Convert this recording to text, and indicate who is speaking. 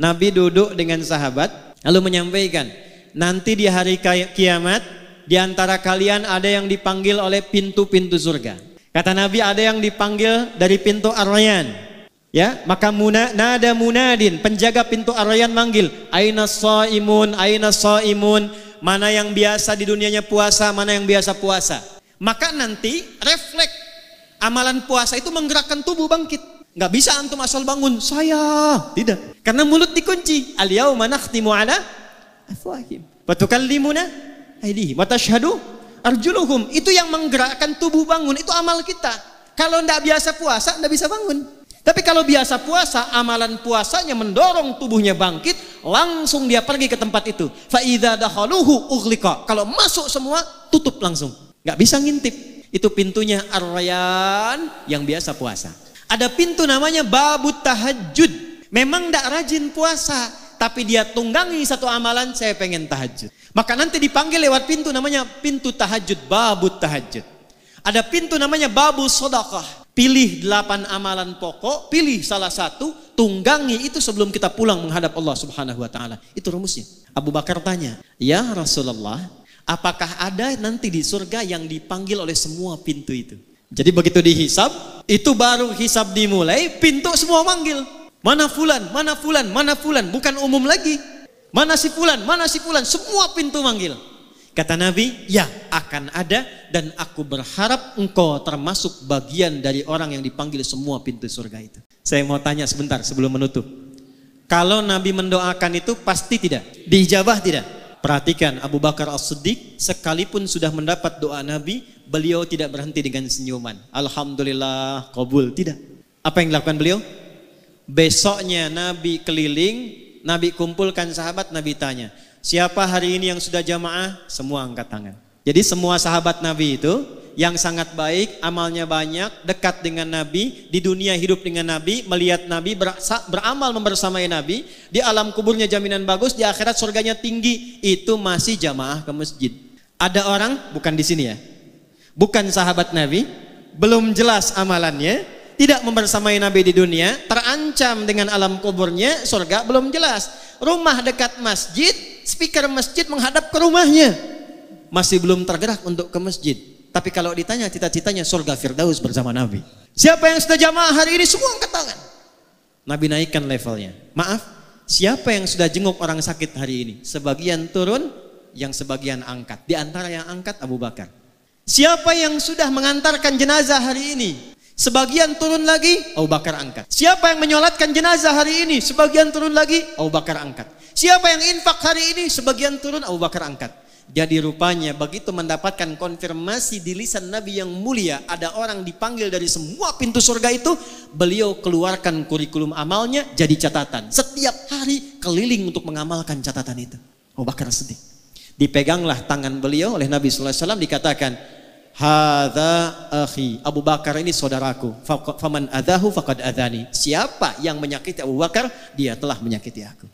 Speaker 1: Nabi duduk dengan sahabat lalu menyampaikan, nanti di hari kiamat di antara kalian ada yang dipanggil oleh pintu-pintu surga. Kata Nabi, ada yang dipanggil dari pintu Ar-Rayyan. Ya, maka nada munadin, penjaga pintu Ar-Rayyan manggil, aina shaimun, aina shaimun, mana yang biasa di dunianya puasa, mana yang biasa puasa. Maka nanti refleks amalan puasa itu menggerakkan tubuh bangkit. Nggak bisa antum asal bangun, saya tidak, karena mulut dikunci. Al-yauma nakhtimu ala afwahim wa tukallimuna aydihim wa tashhadu arjuluhum. Itu yang menggerakkan tubuh bangun, itu amal kita. Kalau nggak biasa puasa nggak bisa bangun. Tapi kalau biasa puasa, amalan puasanya mendorong tubuhnya bangkit, langsung dia pergi ke tempat itu. Fa idza dakhaluhu ughliqa. Kalau masuk semua tutup langsung, nggak bisa ngintip. Itu pintunya Ar-Rayyan yang biasa puasa. Ada pintu namanya babut tahajud. Memang nggak rajin puasa, tapi dia tunggangi satu amalan, saya pengen tahajud. Maka nanti dipanggil lewat pintu namanya pintu tahajud, babut tahajud. Ada pintu namanya babu sedekah. Pilih 8 amalan pokok, pilih salah satu, tunggangi itu sebelum kita pulang menghadap Allah Subhanahu wa taala. Itu rumusnya. Abu Bakar tanya, "Ya Rasulullah, apakah ada nanti di surga yang dipanggil oleh semua pintu itu?" Jadi begitu dihisab, itu baru hisab dimulai, pintu semua manggil. Mana fulan, mana fulan, mana fulan, bukan umum lagi. Mana si fulan, mana si fulan, semua pintu manggil. Kata Nabi, ya akan ada, dan aku berharap engkau termasuk bagian dari orang yang dipanggil semua pintu surga itu. Saya mau tanya sebentar sebelum menutup. Kalau Nabi mendoakan itu pasti tidak? Diijabah tidak? Perhatikan Abu Bakar As-Siddiq, sekalipun sudah mendapat doa Nabi, beliau tidak berhenti dengan senyuman. Alhamdulillah, qabul. Tidak. Apa yang dilakukan beliau? Besoknya Nabi keliling, Nabi kumpulkan sahabat, Nabi tanya, siapa hari ini yang sudah jamaah? Semua angkat tangan. Jadi semua sahabat Nabi itu yang sangat baik, amalnya banyak, dekat dengan Nabi, di dunia hidup dengan Nabi, melihat Nabi, beramal membersamai Nabi, di alam kuburnya jaminan bagus, di akhirat surganya tinggi, itu masih jamaah ke masjid. Ada orang, bukan di sini ya, bukan sahabat Nabi, belum jelas amalannya, tidak membersamai Nabi di dunia, terancam dengan alam kuburnya, surga belum jelas. Rumah dekat masjid, speaker masjid menghadap ke rumahnya, masih belum tergerak untuk ke masjid. Tapi kalau ditanya cita-citanya surga Firdaus bersama Nabi. Siapa yang sudah jamaah hari ini? Semua angkat tangan. Nabi naikkan levelnya. Maaf, siapa yang sudah jenguk orang sakit hari ini? Sebagian turun, yang sebagian angkat. Di antara yang angkat Abu Bakar. Siapa yang sudah mengantarkan jenazah hari ini? Sebagian turun lagi, Abu Bakar angkat. Siapa yang menyolatkan jenazah hari ini? Sebagian turun lagi, Abu Bakar angkat. Siapa yang infak hari ini? Sebagian turun, Abu Bakar angkat. Jadi rupanya begitu mendapatkan konfirmasi di lisan Nabi yang mulia, ada orang dipanggil dari semua pintu surga itu, beliau keluarkan kurikulum amalnya jadi catatan. Setiap hari keliling untuk mengamalkan catatan itu. Abu Bakar Siddiq. Dipeganglah tangan beliau oleh Nabi sallallahu alaihi wasallam, dikatakan, hadza akhi, Abu Bakar ini saudaraku. Faman adahu faqad adani. Siapa yang menyakiti Abu Bakar, dia telah menyakiti aku.